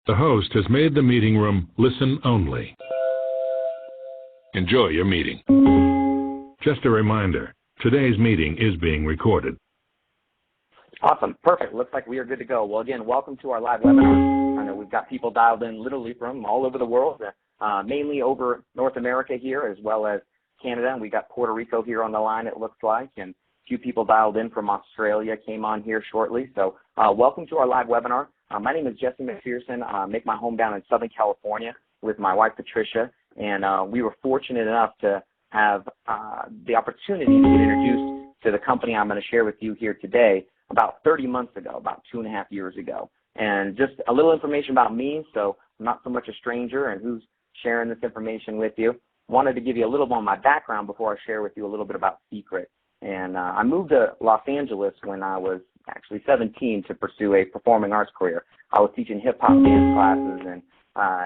The host has made the meeting room listen only. Enjoy your meeting. Just a reminder, today's meeting is being recorded. Awesome. Perfect. Looks like we are good to go. Well, again, welcome to our live webinar. I know we've got people dialed in literally from all over the world, mainly over North America here as well as Canada, and we got Puerto Rico here on the line, it looks like, and a few people dialed in from Australia came on here shortly. So welcome to our live webinar. My name is Jesse McPherson. I make my home down in Southern California with my wife, Patricia, and we were fortunate enough to have the opportunity to get introduced to the company I'm going to share with you here today about 30 months ago, about 2.5 years ago. And just a little information about me, so I'm not so much a stranger and who's sharing this information with you. Wanted to give you a little more on my background before I share with you a little bit about Seacret. And I moved to Los Angeles when I was actually 17 to pursue a performing arts career. I was teaching hip-hop dance classes, and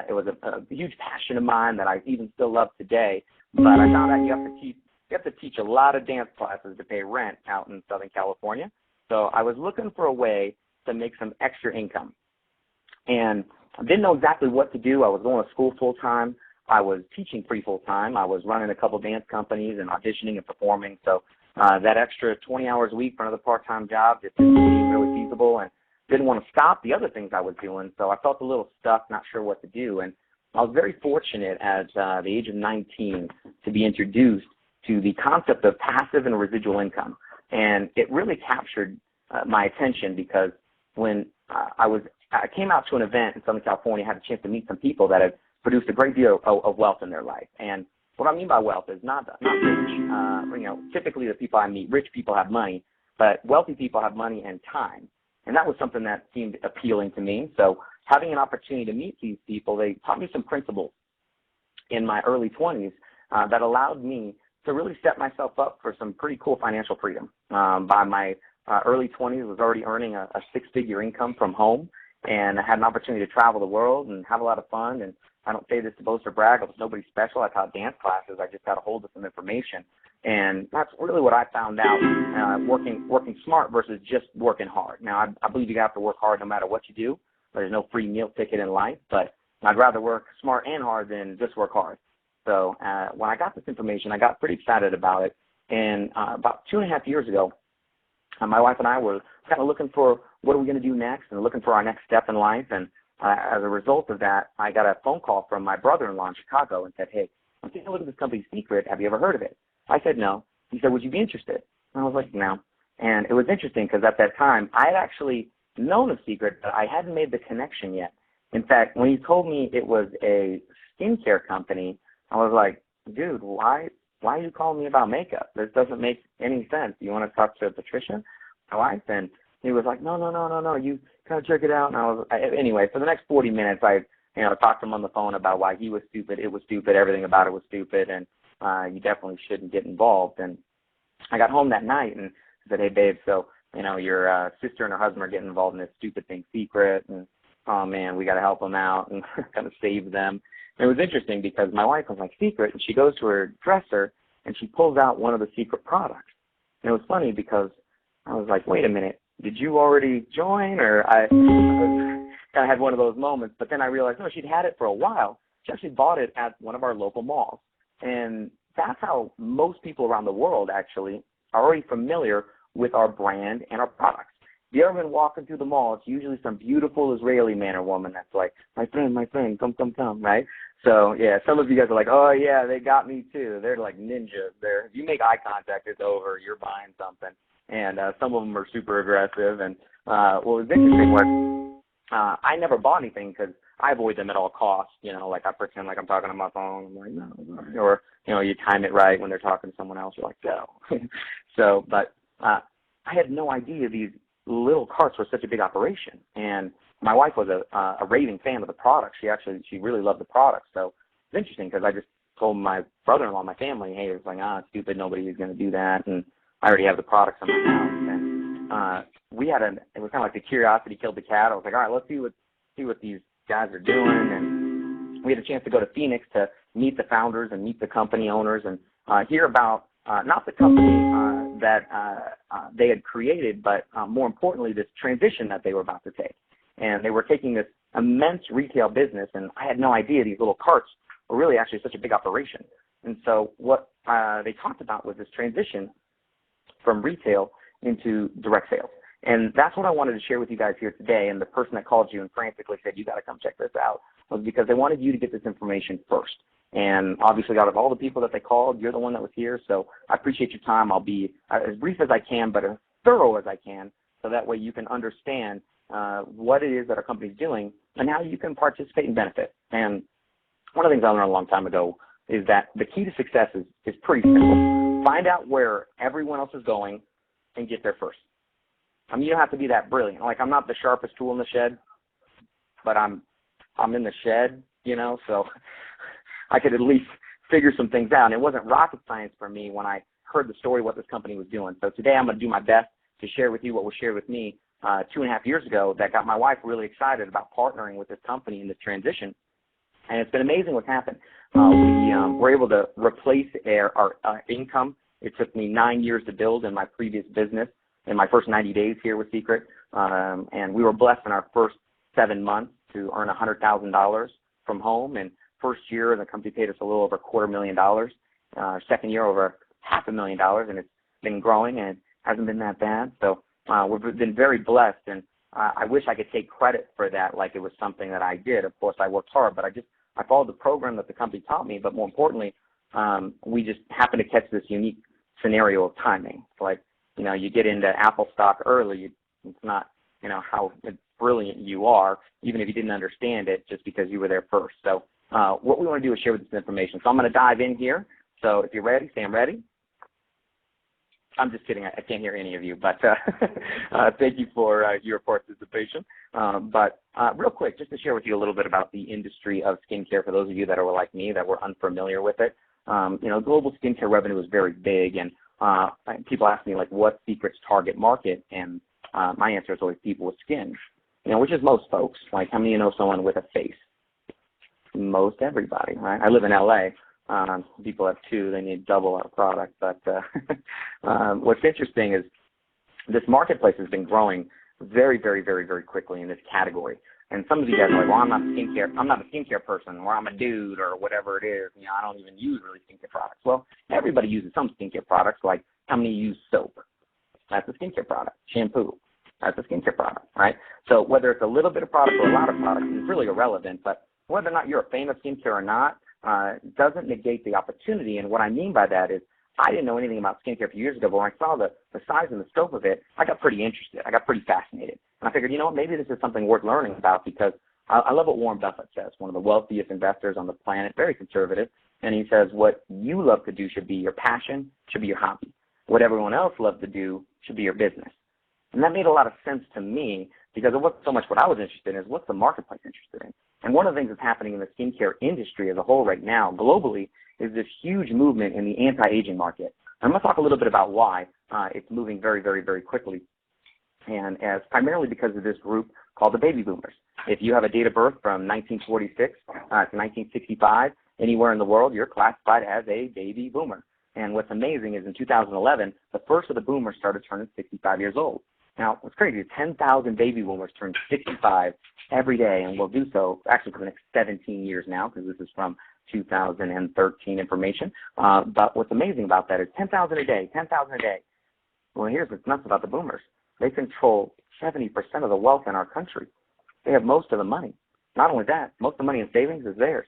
it was a huge passion of mine that I even still love today. But I found out you have to teach a lot of dance classes to pay rent out in Southern California. So I was looking for a way to make some extra income. And I didn't know exactly what to do. I was going to school full-time. I was teaching pretty full-time. I was running a couple dance companies and auditioning and performing. So that extra 20 hours a week for another part-time job just didn't seem really feasible, and didn't want to stop the other things I was doing. So I felt a little stuck, not sure what to do. And I was very fortunate at the age of 19 to be introduced to the concept of passive and residual income. And it really captured my attention because when I came out to an event in Southern California, had a chance to meet some people that had produced a great deal of wealth in their life. And what I mean by wealth is not rich. Typically the people I meet, rich people have money, but wealthy people have money and time. And that was something that seemed appealing to me. So having an opportunity to meet these people, they taught me some principles in my early 20s that allowed me to really set myself up for some pretty cool financial freedom. By my early 20s, I was already earning a six-figure income from home, and I had an opportunity to travel the world and have a lot of fun. And I don't say this to boast or brag. I was nobody special. I taught dance classes. I just got a hold of some information. And that's really what I found out, working smart versus just working hard. Now, I believe you have to work hard no matter what you do. There's no free meal ticket in life, but I'd rather work smart and hard than just work hard. So when I got this information, I got pretty excited about it. And about 2.5 years ago, my wife and I were kind of looking for what are we going to do next and looking for our next step in life. And as a result of that, I got a phone call from my brother-in-law in Chicago and said, hey, I'm taking a look at this company, Seacret. Have you ever heard of it? I said no. He said, would you be interested? And I was like, no. And it was interesting because at that time, I had actually known of Seacret, but I hadn't made the connection yet. In fact, when he told me it was a skincare company, I was like, dude, why are you calling me about makeup? This doesn't make any sense. You want to talk to Patricia, my wife? And he was like, no, you kind of check it out. And anyway, for the next 40 minutes, I talked to him on the phone about why he was stupid, it was stupid, everything about it was stupid, and you definitely shouldn't get involved. And I got home that night and said, hey, babe, so, your sister and her husband are getting involved in this stupid thing, Seacret, and, oh, man, we got to help them out and kind of save them. And it was interesting because my wife was like, Seacret, and she goes to her dresser, and she pulls out one of the Seacret products. And it was funny because I was like, wait a minute, did you already join? Or I kind of had one of those moments. But then I realized, no, she'd had it for a while. She actually bought it at one of our local malls. And that's how most people around the world actually are already familiar with our brand and our products. If you ever been walking through the mall, it's usually some beautiful Israeli man or woman that's like, my friend, come, right? So, yeah, some of you guys are like, oh, yeah, they got me too. They're like ninjas. If you make eye contact, it's over. You're buying something. And some of them are super aggressive. And what was interesting was I never bought anything because I avoid them at all costs. Like I pretend like I'm talking on my phone. I'm like, no. Or, you time it right when they're talking to someone else. You're like, no. But I had no idea these little carts were such a big operation. And my wife was a raving fan of the product. She really loved the product. So it's interesting because I just told my brother-in-law, my family, hey, it's like, it's stupid. Nobody is going to do that. And I already have the products in my house. And it was kind of like the curiosity killed the cat. I was like, all right, let's see what these guys are doing. And we had a chance to go to Phoenix to meet the founders and meet the company owners and hear about not the company that they had created, but more importantly, this transition that they were about to take. And they were taking this immense retail business, and I had no idea these little carts were really actually such a big operation. And so what they talked about was this transition from retail into direct sales. And that's what I wanted to share with you guys here today. And the person that called you and frantically said, you got to come check this out, was because they wanted you to get this information first. And obviously, out of all the people that they called, you're the one that was here. So I appreciate your time. I'll be as brief as I can, but as thorough as I can, so that way you can understand what it is that our company is doing and how you can participate and benefit. And one of the things I learned a long time ago is that the key to success is pretty simple. Find out where everyone else is going and get there first. I mean, you don't have to be that brilliant. Like, I'm not the sharpest tool in the shed, but I'm in the shed, you know, so I could at least figure some things out. And it wasn't rocket science for me when I heard the story of what this company was doing. So today I'm going to do my best to share with you what was shared with me 2.5 years ago that got my wife really excited about partnering with this company in this transition. And it's been amazing what's happened. We were able to replace our income. It took me 9 years to build in my previous business in my first 90 days here with Seacret. And we were blessed in our first 7 months to earn $100,000 from home. And first year, the company paid us a little over $250,000. Second year, over $500,000, and it's been growing, and it hasn't been that bad. So we've been very blessed, and I wish I could take credit for that like it was something that I did. Of course, I worked hard, but I followed the program that the company taught me. But more importantly, we just happened to catch this unique scenario of timing. It's like, you know, you get into Apple stock early, it's not, you know, how brilliant you are, even if you didn't understand it, just because you were there first. So what we want to do is share with this information. So I'm going to dive in here. So if you're ready, say I'm ready. I'm just kidding. I can't hear any of you, but thank you for your participation. But real quick, just to share with you a little bit about the industry of skincare for those of you that are like me, that were unfamiliar with it. You know, global skincare revenue is very big, and people ask me, like, what's Seacret's target market? And my answer is always people with skin, you know, which is most folks. Like, how many of you know someone with a face? Most everybody, right? I live in L.A. People have two. They need double our product. But what's interesting is this marketplace has been growing very, very, very, very quickly in this category. And some of you guys are like, well, I'm not a skincare person, or I'm a dude, or whatever it is. You know, I don't even use really skincare products. Well, everybody uses some skincare products. Like, how many use soap? That's a skincare product. Shampoo. That's a skincare product, right? So whether it's a little bit of product or a lot of product is really irrelevant. But whether or not you're a fan of skincare or not doesn't negate the opportunity. And what I mean by that is, I didn't know anything about skincare a few years ago, but when I saw the size and the scope of it, I got pretty interested. I got pretty fascinated. And I figured, you know what, maybe this is something worth learning about, because I love what Warren Buffett says, one of the wealthiest investors on the planet, very conservative. And he says, what you love to do should be your passion, should be your hobby. What everyone else loves to do should be your business. And that made a lot of sense to me, because it wasn't so much what I was interested in, is what's the marketplace interested in. And one of the things that's happening in the skincare industry as a whole right now, globally, is this huge movement in the anti-aging market. I'm going to talk a little bit about why it's moving very, very, very quickly. And as primarily because of this group called the baby boomers. If you have a date of birth from 1946 to 1965, anywhere in the world, you're classified as a baby boomer. And what's amazing is in 2011, the first of the boomers started turning 65 years old. Now, what's crazy is 10,000 baby boomers turn 65 every day, and will do so actually for the next 17 years now, because this is from 2013 information. But what's amazing about that is 10,000 a day, 10,000 a day. Well, here's what's nuts about the boomers. They control 70% of the wealth in our country. They have most of the money. Not only that, most of the money in savings is theirs.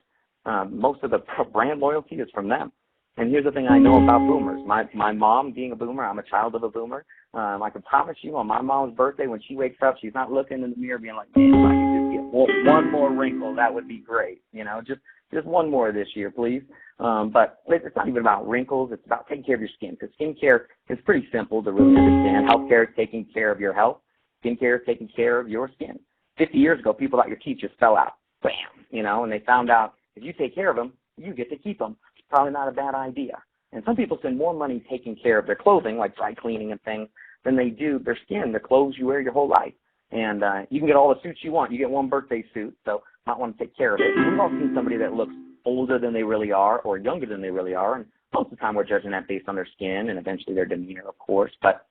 Most of the brand loyalty is from them. And here's the thing I know about boomers. My mom being a boomer, I'm a child of a boomer. I can promise you on my mom's birthday, when she wakes up, she's not looking in the mirror being like, man, if I could just get one more wrinkle, that would be great. You know, just one more this year, please. But it's not even about wrinkles. It's about taking care of your skin, because skincare is pretty simple to really understand. Healthcare is taking care of your health. Skincare is taking care of your skin. 50 years ago, people thought your teeth just fell out. Bam! You know, and they found out if you take care of them, you get to keep them. It's probably not a bad idea. And some people spend more money taking care of their clothing, like dry cleaning and things, than they do their skin, the clothes you wear your whole life. And you can get all the suits you want. You get one birthday suit, so might want to take care of it. We've all seen somebody that looks older than they really are, or younger than they really are, and most of the time we're judging that based on their skin and eventually their demeanor, of course. But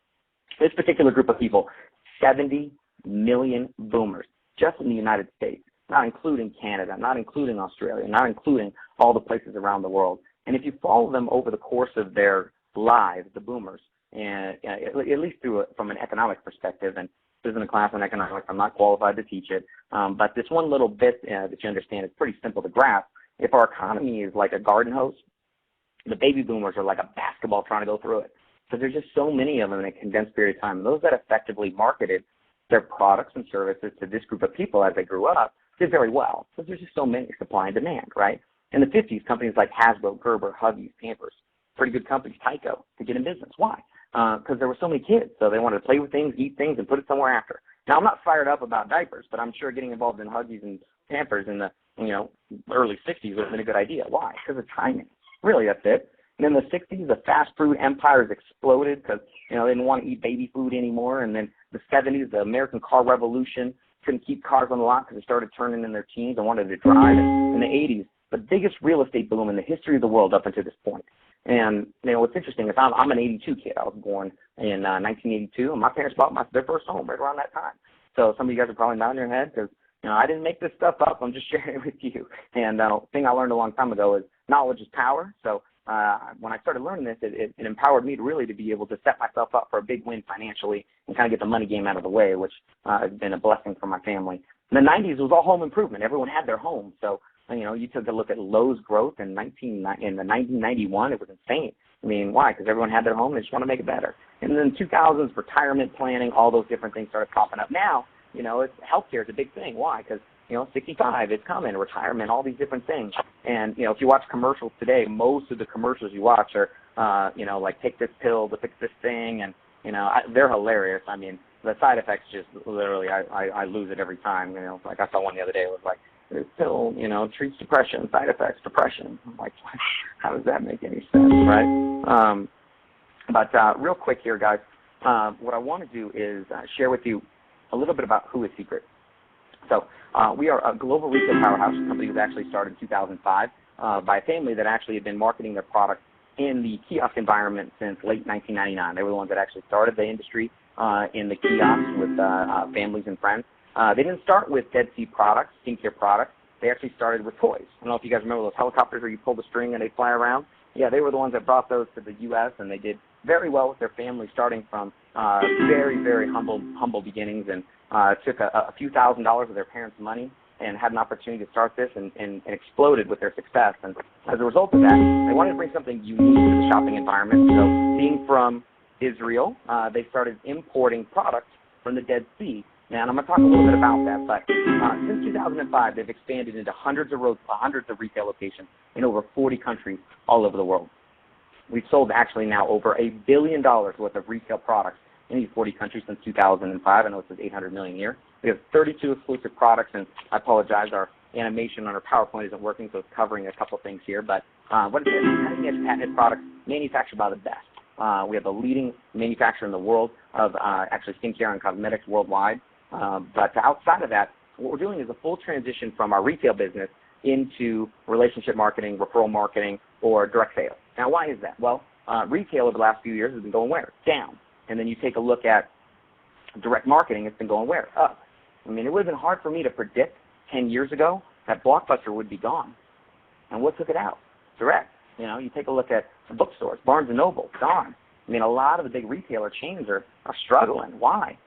this particular group of people, 70 million boomers, just in the United States. not including Canada, not including Australia, not including all the places around the world. And if you follow them over the course of their lives, the boomers, and at least from an economic perspective, and this isn't a class on economics, I'm not qualified to teach it, but this one little bit that you understand is pretty simple to grasp. If our economy is like a garden hose, the baby boomers are like a basketball trying to go through it. So there's just so many of them in a condensed period of time. And those that effectively marketed their products and services to this group of people as they grew up did very well. So there's just so many, supply and demand, right? In the 50s, companies like Hasbro, Gerber, Huggies, Pampers, pretty good companies, Tyco, to get in business. Why? Because there were so many kids, so they wanted to play with things, eat things, and put it somewhere after. Now, I'm not fired up about diapers, but I'm sure getting involved in Huggies and Pampers in the early 60s would have been a good idea. Why? Because of timing. Really, that's it. And in the 60s, the fast food empires exploded because, they didn't want to eat baby food anymore. And then the 70s, the American car revolution, couldn't keep cars on the lot because they started turning in their teens and wanted to drive. And in the 80s, the biggest real estate boom in the history of the world up until this point. And, what's interesting is I'm an 82 kid. I was born in 1982, and my parents bought their first home right around that time. So some of you guys are probably nodding your head because, I didn't make this stuff up. I'm just sharing it with you. And the thing I learned a long time ago is knowledge is power. So when I started learning this, it empowered me to be able to set myself up for a big win financially and kind of get the money game out of the way, which has been a blessing for my family. In the 90s, it was all home improvement. Everyone had their home. So, you took a look at Lowe's growth in 1991. It was insane. I mean, why? Because everyone had their home and they just want to make it better. And then 2000s, retirement planning, all those different things started popping up. Now, it's healthcare is a big thing. Why? Because 65 is coming, retirement, all these different things. And, if you watch commercials today, most of the commercials you watch are, like take this pill to fix this thing. And, they're hilarious. I mean, the side effects just literally, I lose it every time. Like I saw one the other day. It was like, this pill, treats depression, side effects, depression. I'm like, how does that make any sense, right? But real quick here, guys, what I want to do is share with you a little bit about who is Seacret. So we are a global retail powerhouse. The company was actually started in 2005 by a family that actually had been marketing their product in the kiosk environment since late 1999. They were the ones that actually started the industry in the kiosks with families and friends. They didn't start with Dead Sea products, skincare products. They actually started with toys. I don't know if you guys remember those helicopters where you pull the string and they fly around. Yeah, they were the ones that brought those to the U.S., and they did very well with their family, starting from very, very humble beginnings, and took a few $1,000s of their parents' money and had an opportunity to start this and exploded with their success. And as a result of that, they wanted to bring something unique to the shopping environment. So being from Israel, they started importing products from the Dead Sea. Now, and I'm going to talk a little bit about that, but since 2005, they've expanded into hundreds of retail locations in over 40 countries all over the world. We've sold actually now over $1 billion worth of retail products in these 40 countries since 2005. I know it says $800 million a year. We have 32 exclusive products, and I apologize, our animation on our PowerPoint isn't working, so it's covering a couple things here. But what is it? Cutting-edge patented products manufactured by the best. We have the leading manufacturer in the world of actually skincare and cosmetics worldwide. But outside of that, what we're doing is a full transition from our retail business into relationship marketing, referral marketing, or direct sales. Now, why is that? Well, retail over the last few years has been going where? Down. And then you take a look at direct marketing, it's been going where? Up. I mean, it would have been hard for me to predict 10 years ago that Blockbuster would be gone. And what took it out? Direct. You take a look at the bookstores, Barnes & Noble, gone. I mean, a lot of the big retailer chains are struggling. Why?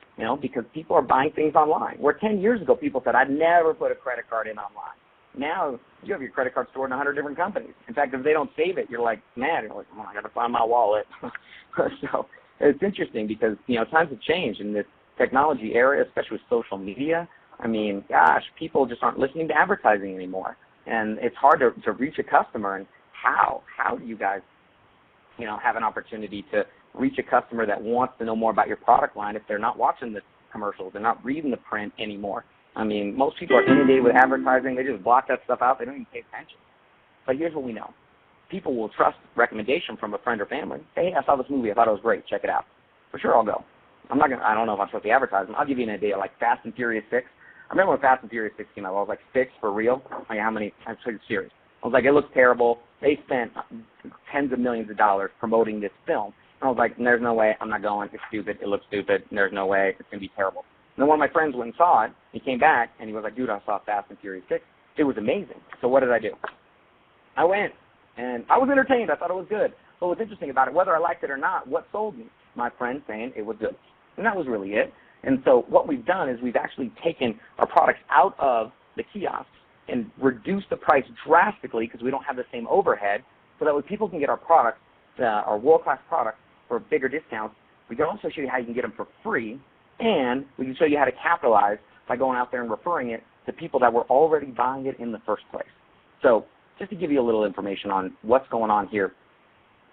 Because people are buying things online. Where 10 years ago, people said, I'd never put a credit card in online. Now, you have your credit card stored in 100 different companies. In fact, if they don't save it, you're like, man, you're like, I got to find my wallet. So it's interesting because, times have changed in this technology era, especially with social media. I mean, gosh, people just aren't listening to advertising anymore. And it's hard to reach a customer. And how do you guys, have an opportunity to reach a customer that wants to know more about your product line if they're not watching the commercials, they're not reading the print anymore? I mean, most people are inundated with advertising. They just block that stuff out. They don't even pay attention. But here's what we know. People will trust recommendation from a friend or family. Hey, I saw this movie. I thought it was great. Check it out. For sure, I'll go. I don't know if I'm supposed to advertise them. I'll give you an idea. Like Fast and Furious 6. I remember when Fast and Furious 6 came out. I was like, 6 for real? Like, how many? I took it serious. I was like, it looks terrible. They spent tens of millions of dollars promoting this film. And I was like, there's no way. I'm not going. It's stupid. It looks stupid. And there's no way. It's going to be terrible. And then one of my friends went and saw it. He came back, and he was like, dude, I saw Fast and Furious 6. It was amazing. So what did I do? I went, and I was entertained. I thought it was good. But what's interesting about it, whether I liked it or not, what sold me? My friend saying it was good. And that was really it. And so what we've done is we've actually taken our products out of the kiosks and reduced the price drastically because we don't have the same overhead, so that way people can get our products, our world-class products, for bigger discounts. We can also show you how you can get them for free, and we can show you how to capitalize by going out there and referring it to people that were already buying it in the first place. So just to give you a little information on what's going on here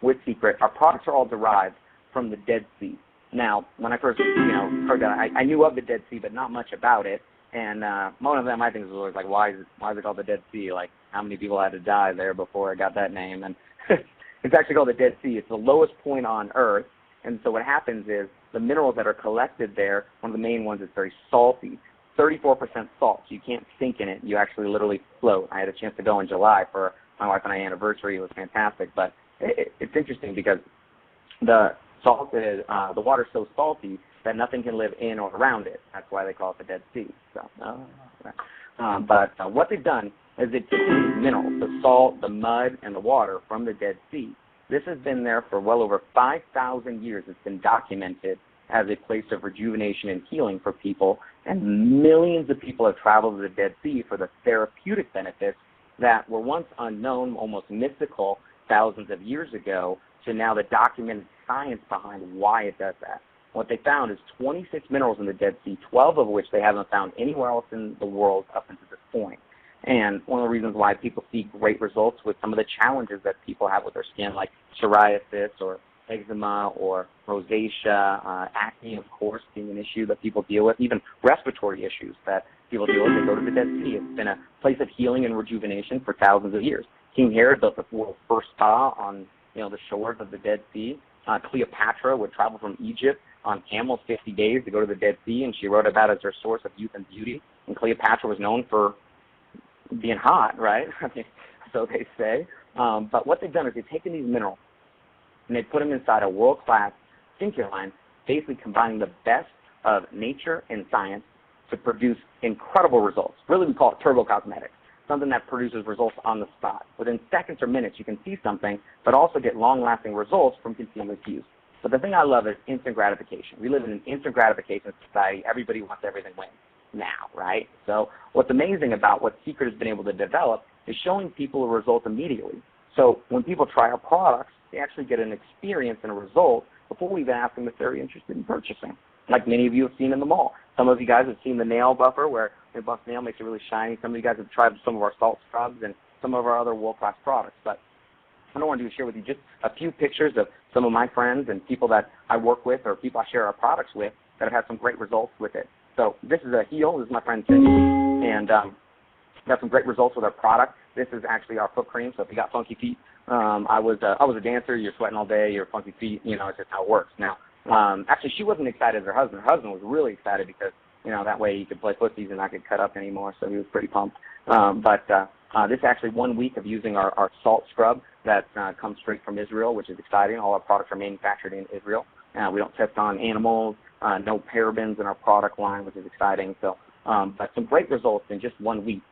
with Seacret, our products are all derived from the Dead Sea. Now, when I first heard that, I knew of the Dead Sea, but not much about it. And one of them, I think, was always like, why is it called the Dead Sea? Like, how many people had to die there before it got that name? And it's actually called the Dead Sea. It's the lowest point on Earth. And so what happens is the minerals that are collected there, one of the main ones is very salty, 34% salt. So you can't sink in it. You actually literally float. I had a chance to go in July for my wife and I anniversary. It was fantastic. But it's interesting because the water's so salty that nothing can live in or around it. That's why they call it the Dead Sea. So, but what they've done is they've taken these minerals, the salt, the mud, and the water from the Dead Sea. This has been there for well over 5,000 years. It's been documented as a place of rejuvenation and healing for people, and millions of people have traveled to the Dead Sea for the therapeutic benefits that were once unknown, almost mystical, thousands of years ago, to now the documented science behind why it does that. What they found is 26 minerals in the Dead Sea, 12 of which they haven't found anywhere else in the world up until this point. And one of the reasons why people see great results with some of the challenges that people have with their skin, like psoriasis or eczema or rosacea, acne, of course, being an issue that people deal with, even respiratory issues that people deal with, they go to the Dead Sea. It's been a place of healing and rejuvenation for thousands of years. King Herod built the world's first spa on the shores of the Dead Sea. Cleopatra would travel from Egypt on camels 50 days to go to the Dead Sea, and she wrote about it as her source of youth and beauty. And Cleopatra was known for being hot, right? So they say. But what they've done is they've taken these minerals and they put them inside a world-class skincare line, basically combining the best of nature and science to produce incredible results. Really, we call it turbo cosmetics, something that produces results on the spot. Within seconds or minutes, you can see something, but also get long-lasting results from continuous use. But the thing I love is instant gratification. We live in an instant gratification society. Everybody wants everything now, right? So what's amazing about what Seacret has been able to develop is showing people a result immediately. So when people try our products, they actually get an experience and a result before we even ask them if they're interested in purchasing, like many of you have seen in the mall. Some of you guys have seen the nail buffer where the buff nail makes it really shiny. Some of you guys have tried some of our salt scrubs and some of our other world-class products. But what I want to do is share with you just a few pictures of some of my friends and people that I work with or people I share our products with that have had some great results with it. So this is a heel. This is my friend Cindy, and got some great results with our product. This is actually our foot cream. So if you got funky feet, I was a dancer. You're sweating all day. You're funky feet. It's just how it works. Now, actually, she wasn't excited as her husband. Her husband was really excited because that way he could play footsies and not get cut up anymore. So he was pretty pumped. But this is actually 1 week of using our salt scrub that comes straight from Israel, which is exciting. All our products are manufactured in Israel. We don't test on animals. No parabens in our product line, which is exciting. So, but some great results in just 1 week.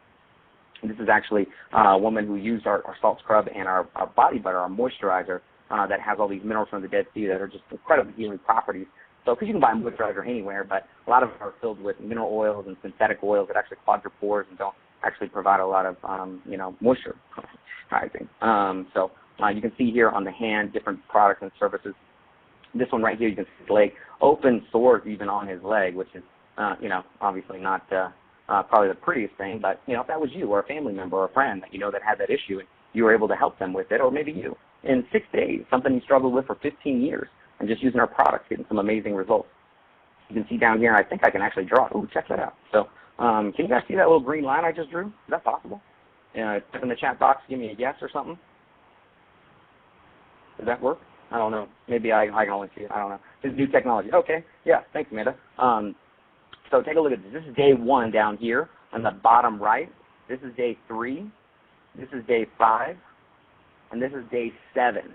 And this is actually a woman who used our salt scrub and our body butter, our moisturizer, that has all these minerals from the Dead Sea that are just incredible healing properties. So, because you can buy a moisturizer anywhere, but a lot of them are filled with mineral oils and synthetic oils that actually clog your pores and don't actually provide a lot of, moisture. So you can see here on the hand different products and services. This one right here, you can see his leg, open sores even on his leg, which is, obviously not probably the prettiest thing. But, if that was you or a family member or a friend that that had that issue and you were able to help them with it, or maybe you, in 6 days, something you struggled with for 15 years, and just using our products, getting some amazing results. You can see down here, I think I can actually draw it. Ooh, check that out. So can you guys see that little green line I just drew? Is that possible? Put in the chat box, give me a yes or something. Does that work? I don't know. Maybe I can only see it. I don't know. This is new technology. Okay. Yeah. Thanks, Amanda. So take a look at this. This is day 1 down here on the bottom right. This is day 3. This is day 5. And this is day 7.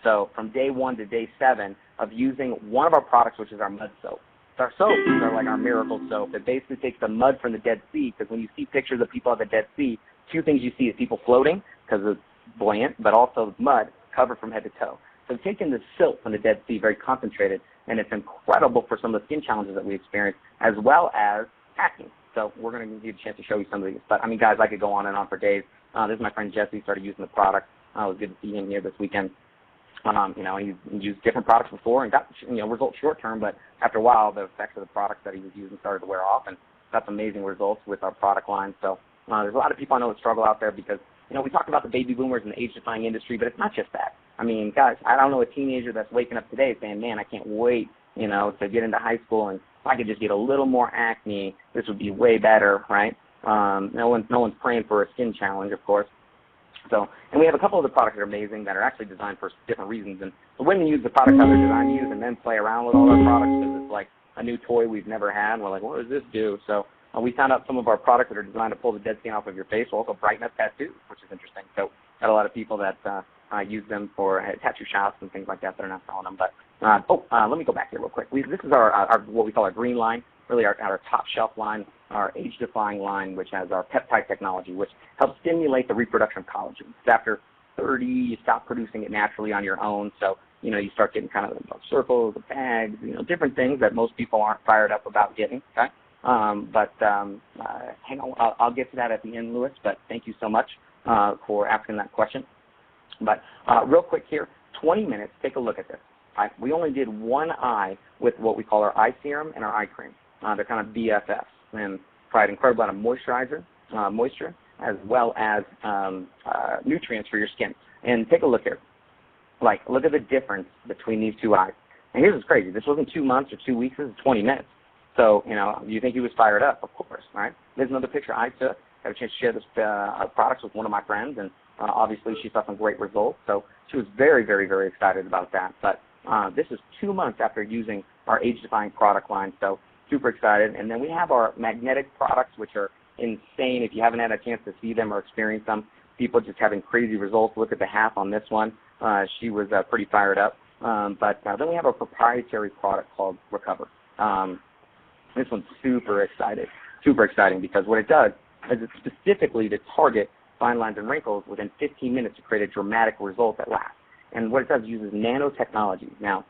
So from day 1 to day 7 of using one of our products, which is our mud soap. our soaps are like our miracle soap. It basically takes the mud from the Dead Sea, because when you see pictures of people at the Dead Sea, two things you see is people floating because it's buoyant, but also mud covered from head to toe. So we've taken the silt from the Dead Sea, very concentrated, and it's incredible for some of the skin challenges that we experience, as well as acne. So we're going to give you a chance to show you some of these. But, I mean, guys, I could go on and on for days. This is my friend Jesse, started using the product. It was good to see him here this weekend. You know, he's used different products before and got, you know, results short term, but after a while, the effects of the products that he was using started to wear off, and got some amazing results with our product line. So there's a lot of people I know that struggle out there because, you know, we talk about the baby boomers and the age-defying industry, but it's not just that. I mean, guys, I don't know a teenager that's waking up today saying, man, I can't wait, you know, to get into high school, and if I could just get a little more acne, this would be way better, right? No one's praying for a skin challenge, of course. So, and we have a couple of the products that are amazing that are actually designed for different reasons. And the women use the products how they're designed to use and then play around with all our products because it's like a new toy we've never had. And we're like, what does this do? So we found out some of our products that are designed to pull the dead skin off of your face will also brighten up tattoos, which is interesting. So got a lot of people that use them for tattoo shops and things like that that are not selling them. But, let me go back here real quick. This is our what we call our green line, really our top shelf line, our age-defying line, which has our peptide technology, which helps stimulate the reproduction of collagen. So after 30, you stop producing it naturally on your own. So, you know, you start getting kind of the circles, the bags, you know, different things that most people aren't fired up about getting, okay? Hang on, I'll get to that at the end, Louis, but thank you so much for asking that question. But real quick here, 20 minutes, take a look at this. Right? We only did one eye with what we call our eye serum and our eye cream. They're kind of BFFs and provide incredible amount of moisture, as well as nutrients for your skin. And take a look here. Like, look at the difference between these two eyes. And here's what's crazy. This wasn't 2 months or 2 weeks. This is 20 minutes. So, you know, you think he was fired up? Of course, right? There's another picture I took. Got a chance to share this products with one of my friends, and obviously she saw some great results. So she was very, very, very excited about that. But this is 2 months after using our age-defying product line. So super excited. And then we have our magnetic products, which are insane. If you haven't had a chance to see them or experience them, people just having crazy results. Look at the half on this one. She was pretty fired up. But then we have a proprietary product called Recover. This one's super exciting because what it does is it's specifically to target fine lines and wrinkles within 15 minutes to create a dramatic result that lasts. And what it does is uses nanotechnology. Now,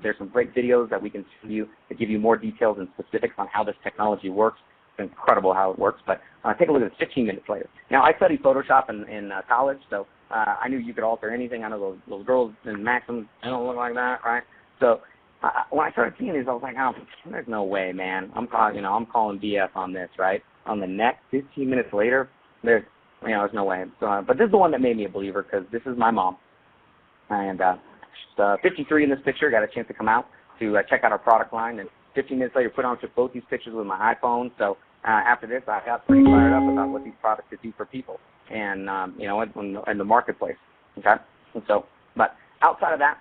there's some great videos that we can show you that give you more details and specifics on how this technology works. It's incredible how it works, but take a look at this 15 minutes later. Now, I studied Photoshop in college, so I knew you could alter anything. I know those girls in Maxims, they don't look like that, right? So when I started seeing these, I was like, oh, there's no way, man. I'm calling BS on this, right? On the neck, 15 minutes later, there's no way. So, but this is the one that made me a believer because this is my mom. And she's 53 in this picture, got a chance to come out to check out our product line. And 15 minutes later, put on both these pictures with my iPhone. So after this, I got pretty fired up about what these products could do for people and, in the marketplace. Okay? And so, but outside of that,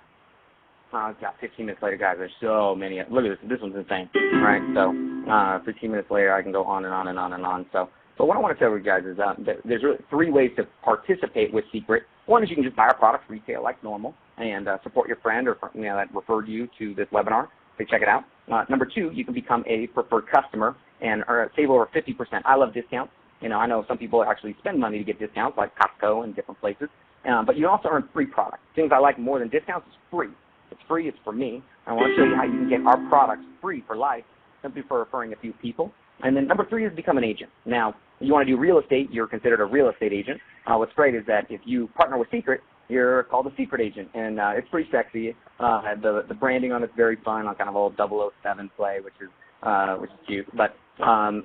got 15 minutes later, guys, there's so many. Look at this. This one's insane, right? So 15 minutes later, I can go on and on and on and on. So what I want to tell you guys is there's really 3 ways to participate with Seacret. One is you can just buy our products retail like normal and support your friend or that referred you to this webinar. So check it out. Number 2, you can become a preferred customer and save over 50%. I love discounts. I know some people actually spend money to get discounts like Costco and different places. But you also earn free products. Things I like more than discounts is free. It's free. It's for me. I want to show you how you can get our products free for life simply for referring a few people. And then number 3 is become an agent. Now, you want to do real estate, you're considered a real estate agent. What's great is that if you partner with Seacret, you're called a Secret Agent, and it's pretty sexy. The branding on it's very fun, on kind of old 007 play, which is cute. But I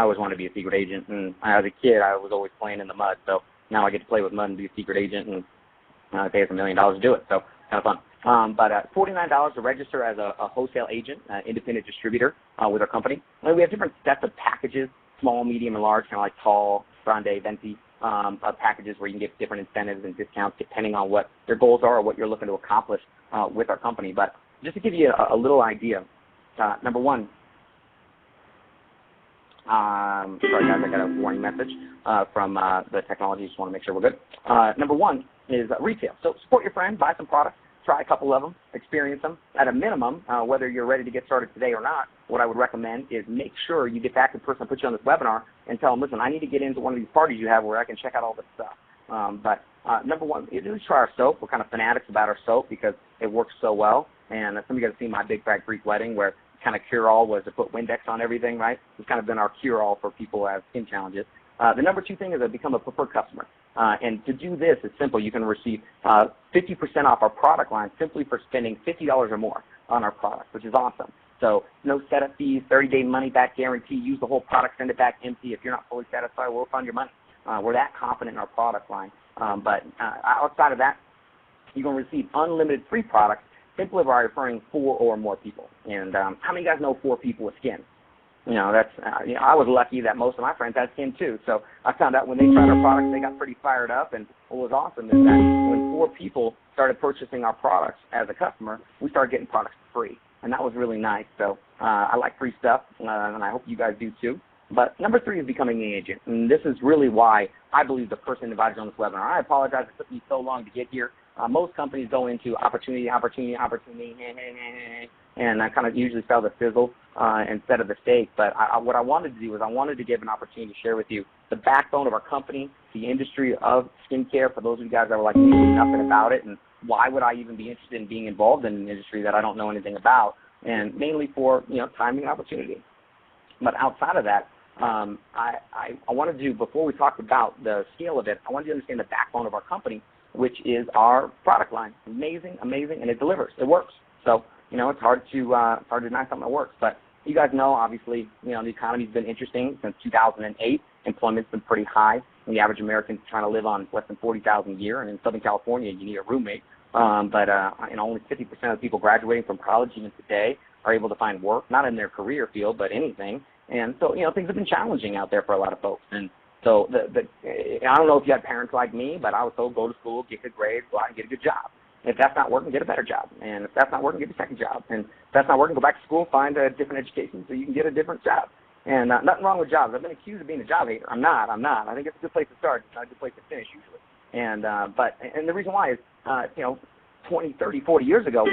always wanted to be a secret agent, and as a kid, I was always playing in the mud. So now I get to play with mud and be a secret agent, and pay us $1 million to do it. So kind of fun. But $49 to register as a wholesale agent, independent distributor with our company. And we have different sets of packages, small, medium, and large, kind of like tall, grande, venti packages where you can get different incentives and discounts depending on what your goals are or what you're looking to accomplish with our company. But just to give you a little idea, number 1, sorry guys, I got a warning message from the technology. Just want to make sure we're good. Number 1 is retail. So support your friend, buy some products. try a couple of them, experience them. At a minimum, whether you're ready to get started today or not, what I would recommend is make sure you get back to the person that put you on this webinar and tell them, listen, I need to get into one of these parties you have where I can check out all this stuff. But number one, just try our soap. We're kind of fanatics about our soap because it works so well. And some of you guys have seen my Big Fat Greek Wedding where kind of cure-all was to put Windex on everything, right? It's kind of been our cure-all for people who have skin challenges. The number two thing is to become a preferred customer. And to do this, it's simple. You can receive 50% off our product line simply for spending $50 or more on our product, which is awesome. So no setup fees, 30-day money-back guarantee. Use the whole product, send it back empty. If you're not fully satisfied, we'll refund your money. We're that confident in our product line. But outside of that, you're going to receive unlimited free products simply by referring 4 or more people. And how many of you guys know 4 people with skin? You know, that's, I was lucky that most of my friends had skin too. So I found out when they tried our products, they got pretty fired up. And what was awesome is that when 4 people started purchasing our products as a customer, we started getting products for free. And that was really nice. So I like free stuff, and I hope you guys do too. But number 3 is becoming an agent. And this is really why I believe the person invited you on this webinar. I apologize it took me so long to get here. Most companies go into opportunity, and I kind of usually sell the sizzle instead of the steak. But what I wanted to do is I wanted to give an opportunity to share with you the backbone of our company, the industry of skincare, for those of you guys that were like me, nothing about it, and why would I even be interested in being involved in an industry that I don't know anything about, and mainly for, timing and opportunity. But outside of that, I wanted to, before we talked about the scale of it, I wanted to understand the backbone of our company, which is our product line. Amazing, and it delivers. It works. So, it's hard to deny something that works. But you guys know, obviously, the economy's been interesting since 2008. Employment's been pretty high. And the average American's trying to live on less than $40,000 a year. And in Southern California, you need a roommate. But only 50% of people graduating from college even today are able to find work, not in their career field, but anything. And so, things have been challenging out there for a lot of folks. And so I don't know if you had parents like me, but I was told go to school, get good grades, go out and get a good job. If that's not working, get a better job. And if that's not working, get a second job. And if that's not working, go back to school, find a different education so you can get a different job. And nothing wrong with jobs. I've been accused of being a job hater. I'm not. I think it's a good place to start. It's not a good place to finish usually. And the reason why is, 20, 30, 40 years ago,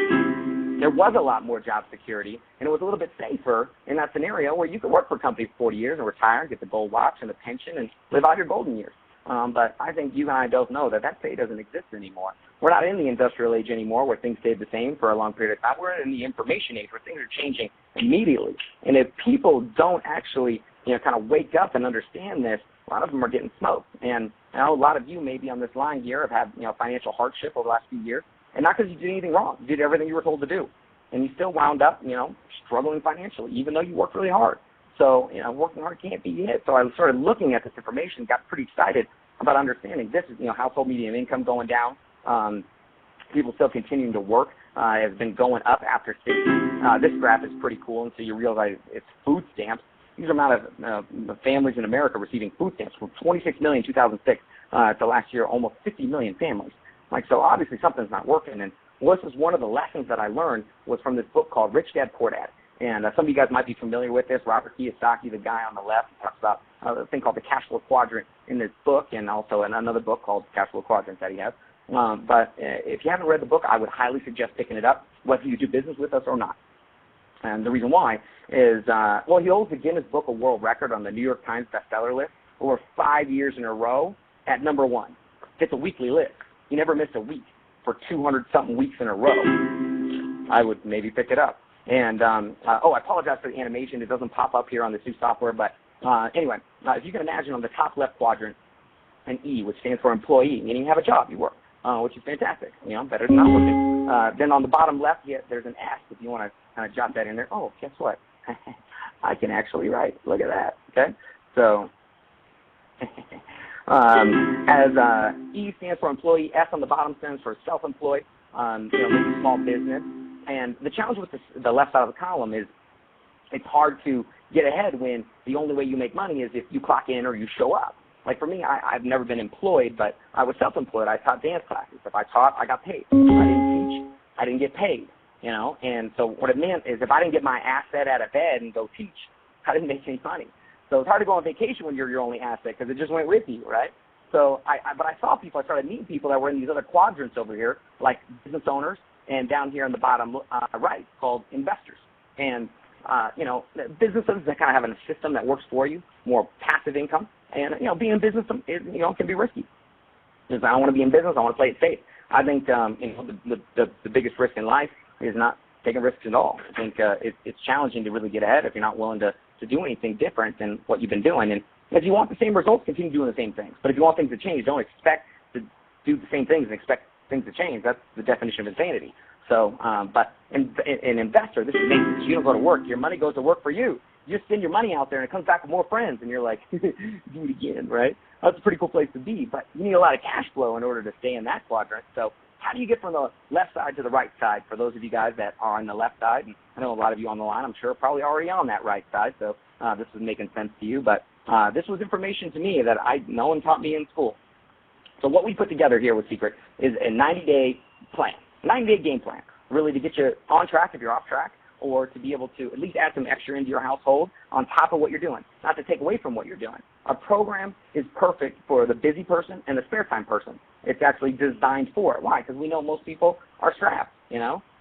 there was a lot more job security, and it was a little bit safer in that scenario where you could work for a company for 40 years and retire, get the gold watch and the pension, and live out your golden years. But I think you and I both know that pay doesn't exist anymore. We're not in the industrial age anymore where things stayed the same for a long period of time. We're in the information age where things are changing immediately. And if people don't actually, kind of wake up and understand this, a lot of them are getting smoked. And I know a lot of you maybe on this line here have had, financial hardship over the last few years. And not because you did anything wrong. You did everything you were told to do. And you still wound up, struggling financially, even though you worked really hard. So, working hard can't be it. So I started looking at this information, got pretty excited about understanding this is, household median income going down. People still continuing to work has been going up after 60. This graph is pretty cool, and so you realize it's food stamps. These are amount of families in America receiving food stamps from 26 million in 2006 to last year, almost 50 million families. So obviously something's not working. And this is one of the lessons that I learned was from this book called Rich Dad Poor Dad. And some of you guys might be familiar with this. Robert Kiyosaki, the guy on the left, talks about a thing called the cash flow quadrant in this book, and also in another book called Cash Flow Quadrant that he has. But if you haven't read the book, I would highly suggest picking it up, whether you do business with us or not. And the reason why is, he holds the Guinness Book of World Record on the New York Times bestseller list over 5 years in a row at number 1. It's a weekly list. He never missed a week for 200-something weeks in a row. I would maybe pick it up. And, I apologize for the animation. It doesn't pop up here on this new software. But anyway, if you can imagine on the top left quadrant, an E, which stands for employee, meaning you have a job, you work, which is fantastic, better than not working. Then on the bottom left, there's an S if you want to kind of jot that in there. Oh, guess what? I can actually write. Look at that, okay? So as E stands for employee, S on the bottom stands for self-employed, maybe small business. And the challenge with the left side of the column is it's hard to get ahead when the only way you make money is if you clock in or you show up. Like for me, I've never been employed, but I was self-employed. I taught dance classes. If I taught, I got paid. If I didn't teach, I didn't get paid, And so what it meant is if I didn't get my asset out of bed and go teach, I didn't make any money. So it's hard to go on vacation when you're your only asset because it just went with you, right? So but I saw people, I started meeting people that were in these other quadrants over here, like business owners, and down here on the bottom right called investors. And, businesses that kind of have a system that works for you, more passive income. And, being in business, can be risky. Because I don't want to be in business. I want to play it safe. I think, the biggest risk in life is not taking risks at all. I think it's challenging to really get ahead if you're not willing to do anything different than what you've been doing. And if you want the same results, continue doing the same things. But if you want things to change, don't expect to do the same things and expect things to change. That's the definition of insanity. So, but an investor, this is amazing. You don't go to work. Your money goes to work for you. You just send your money out there, and it comes back with more friends, and you're like, do it again, right? That's a pretty cool place to be. But you need a lot of cash flow in order to stay in that quadrant. So how do you get from the left side to the right side for those of you guys that are on the left side? And I know a lot of you on the line, I'm sure, are probably already on that right side, so this is making sense to you. But this was information to me that no one taught me in school. So what we put together here with Seacret is a 90-day plan, 90-day game plan, really to get you on track if you're off track, or to be able to at least add some extra into your household on top of what you're doing, not to take away from what you're doing. Our program is perfect for the busy person and the spare time person. It's actually designed for it. Why? Because we know most people are strapped,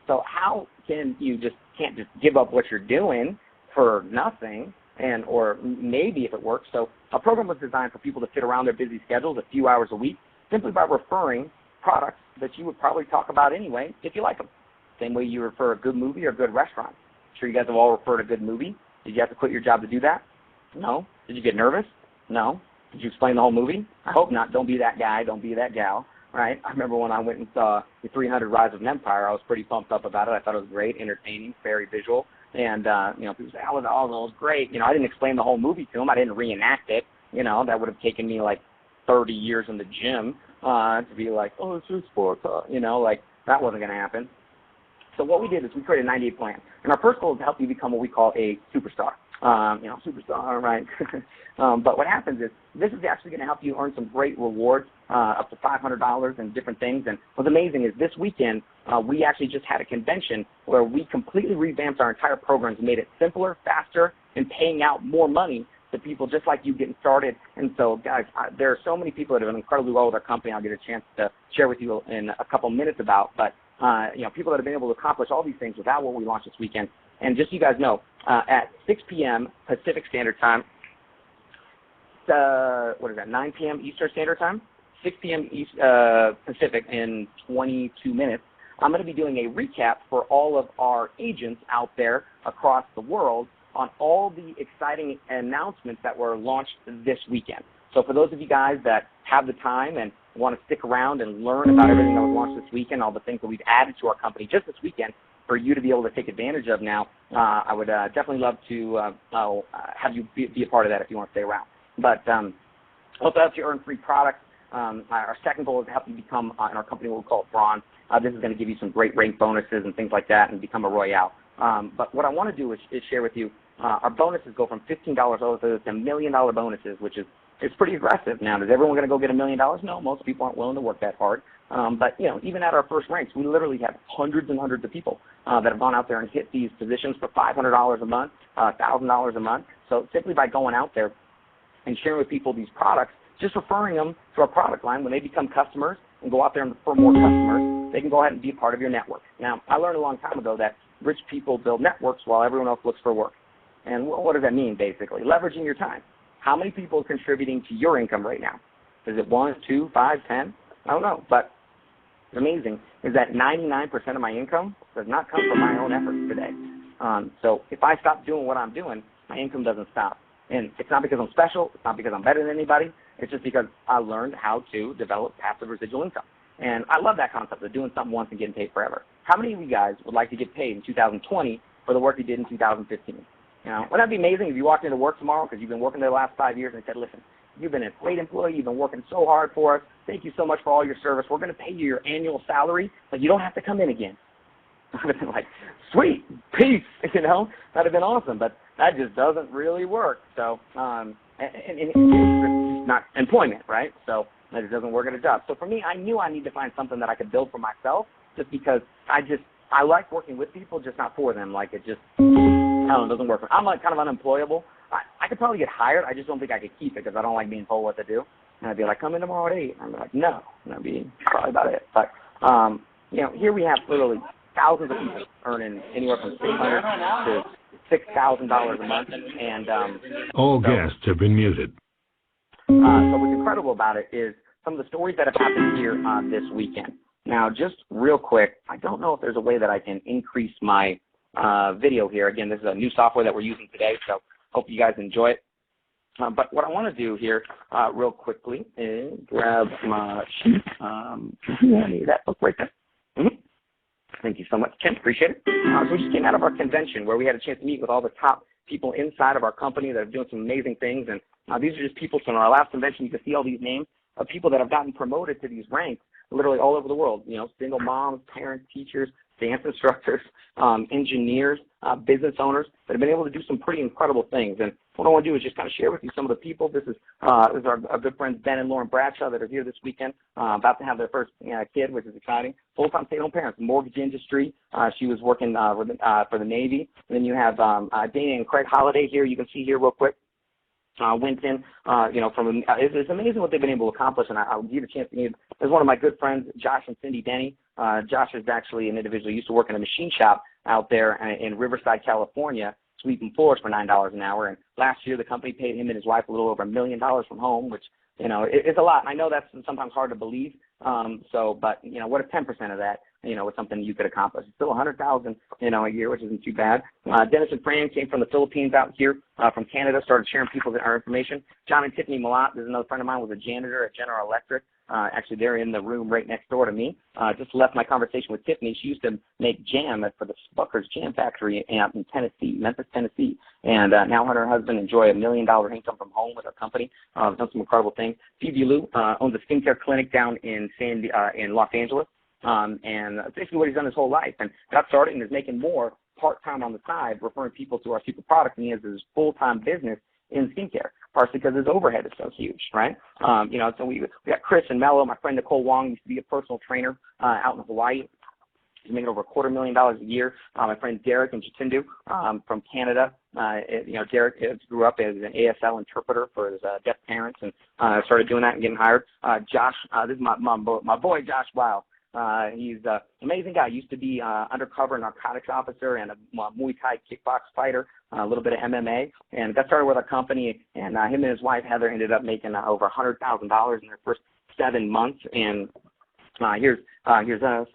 So how can you can't just give up what you're doing for nothing, or maybe if it works. So a program was designed for people to fit around their busy schedules a few hours a week, simply by referring products that you would probably talk about anyway if you like them. Same way you refer a good movie or a good restaurant. I'm sure you guys have all referred a good movie. Did you have to quit your job to do that? No. Did you get nervous? No. Did you explain the whole movie? I hope not. Don't be that guy. Don't be that gal. Right? I remember when I went and saw the 300 Rise of an Empire, I was pretty pumped up about it. I thought it was great, entertaining, very visual. And, people say, oh, it was great. I didn't explain the whole movie to them. I didn't reenact it. That would have taken me like 30 years in the gym to be like, oh, it's just sports. That wasn't going to happen. So what we did is we created a 90-day plan. And our first goal is to help you become what we call a superstar. Superstar, right? But what happens is this is actually going to help you earn some great rewards, up to $500 and different things. And what's amazing is this weekend, we actually just had a convention where we completely revamped our entire programs and made it simpler, faster, and paying out more money to people just like you getting started. And so, guys, there are so many people that have done incredibly well with our company I'll get a chance to share with you in a couple minutes about. But, people that have been able to accomplish all these things without what we launched this weekend. And just so you guys know, at 6 p.m. Pacific Standard Time, 9 p.m. Eastern Standard Time, 6 p.m. Pacific in 22 minutes, I'm going to be doing a recap for all of our agents out there across the world on all the exciting announcements that were launched this weekend. So for those of you guys that have the time and want to stick around and learn about everything that was launched this weekend, all the things that we've added to our company just this weekend for you to be able to take advantage of now, I would definitely love to have you be a part of that if you want to stay around. But also helps you earn free products. Our second goal is to help you become, in our company, what we call it bronze. This is going to give you some great rank bonuses and things like that and become a Royale. But what I want to do is share with you, our bonuses go from $15 over to $1 million bonuses, which is it's pretty aggressive. Now, is everyone going to go get $1 million? No, most people aren't willing to work that hard. But, even at our first ranks, we literally have hundreds and hundreds of people that have gone out there and hit these positions for $500 a month, $1,000 a month. So simply by going out there and sharing with people these products, just referring them to our product line, when they become customers and go out there and refer more customers, they can go ahead and be a part of your network. Now, I learned a long time ago that rich people build networks while everyone else looks for work. And what does that mean, basically? Leveraging your time. How many people are contributing to your income right now? Is it 1, 2, 5, 10? I don't know. But what's amazing is that 99% of my income does not come from my own efforts today. So if I stop doing what I'm doing, my income doesn't stop. And it's not because I'm special. It's not because I'm better than anybody. It's just because I learned how to develop passive residual income. And I love that concept of doing something once and getting paid forever. How many of you guys would like to get paid in 2020 for the work you did in 2015? Wouldn't that be amazing if you walked into work tomorrow because you've been working there the last 5 years and said, listen, you've been a great employee. You've been working so hard for us. Thank you so much for all your service. We're going to pay you your annual salary, but you don't have to come in again. I would have been like, sweet, peace, That would have been awesome, but that just doesn't really work. So, and it's not employment, right? So it doesn't work at a job. So for me, I knew I needed to find something that I could build for myself just because I like working with people, just not for them. Like it just, I don't know, it doesn't work. I'm like kind of unemployable. I could probably get hired. I just don't think I could keep it because I don't like being told what to do. And I'd be like, come in tomorrow at 8. And I'd be like, no. And that'd be probably about it. But, here we have literally thousands of people earning anywhere from $600 to $6,000 a month. And All guests have been muted. so what's incredible about it is some of the stories that have happened here this weekend. Now, just real quick, I don't know if there's a way that I can increase my video here. Again, this is a new software that we're using today, so hope you guys enjoy it. But what I want to do here real quickly is grab my sheet. That book right there. Mm-hmm. Thank you so much, Kim. Appreciate it. So we just came out of our convention where we had a chance to meet with all the top people inside of our company that are doing some amazing things. And these are just people from our last convention. You can see all these names of people that have gotten promoted to these ranks literally all over the world. You know, single moms, parents, teachers, dance instructors, engineers, business owners that have been able to do some pretty incredible things. And what I want to do is just kind of share with you some of the people. This is our good friends Ben and Lauren Bradshaw that are here this weekend, about to have their first kid, which is exciting. Full-time stay-at-home parents, mortgage industry. She was working for the Navy. And then you have Dana and Craig Holliday here. You can see here real quick. Went in, it's amazing what they've been able to accomplish, and I'll give you a chance to meet. There's one of my good friends, Josh and Cindy Denny. Josh is actually an individual who used to work in a machine shop out there in Riverside, California, sweeping floors for $9 an hour. And last year, the company paid him and his wife a little over $1 million from home, which, it's a lot. And I know that's sometimes hard to believe. But what if 10% of that, was something you could accomplish? It's still $100,000, a year, which isn't too bad. Dennis and Fran came from the Philippines out here, from Canada, started sharing people our information. John and Tiffany Malat, there's another friend of mine, was a janitor at General Electric. Actually, they're in the room right next door to me. Just left my conversation with Tiffany. She used to make jam for the Spuckers Jam Factory in Tennessee, Memphis, Tennessee. And now her and her husband enjoy $1 million income from home with our company. Done some incredible things. Phoebe Lou owns a skincare clinic down in Los Angeles. And basically what he's done his whole life. And got started and is making more part-time on the side, referring people to our secret product. And he has his full-time business in skincare, partially because his overhead is so huge, right? So we got Chris and Mello. My friend Nicole Wong used to be a personal trainer out in Hawaii. He's making over $250,000 a year. My friend Derek and Jatindu from Canada. Derek grew up as an ASL interpreter for his deaf parents and started doing that and getting hired. Josh, this is my boy Josh Wow. He's an amazing guy. Used to be undercover narcotics officer and a Muay Thai kickbox fighter, a little bit of MMA, and got started with our company. And him and his wife Heather ended up making over $100,000 in their first 7 months. And here's us.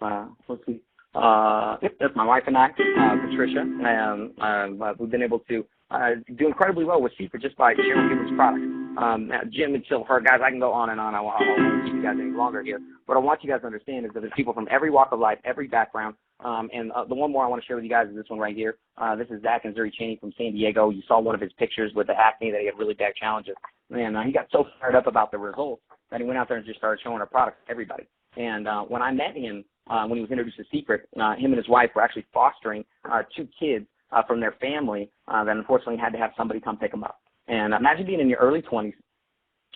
Let's see. That's my wife and I, Patricia. We've been able to do incredibly well with Seacret just by sharing people's products. Jim and Silver, guys, I can go on and on. I won't keep you guys any longer here. What I want you guys to understand is that there's people from every walk of life, every background. And the one more I want to share with you guys is this one right here. This is Zach and Zuri Cheney from San Diego. You saw one of his pictures with the acne that he had really bad challenges. And he got so fired up about the results that he went out there and just started showing our products to everybody. And when I met him, when he was introduced to Seacret, him and his wife were actually fostering 2 kids from their family that unfortunately had to have somebody come pick them up. And imagine being in your early 20s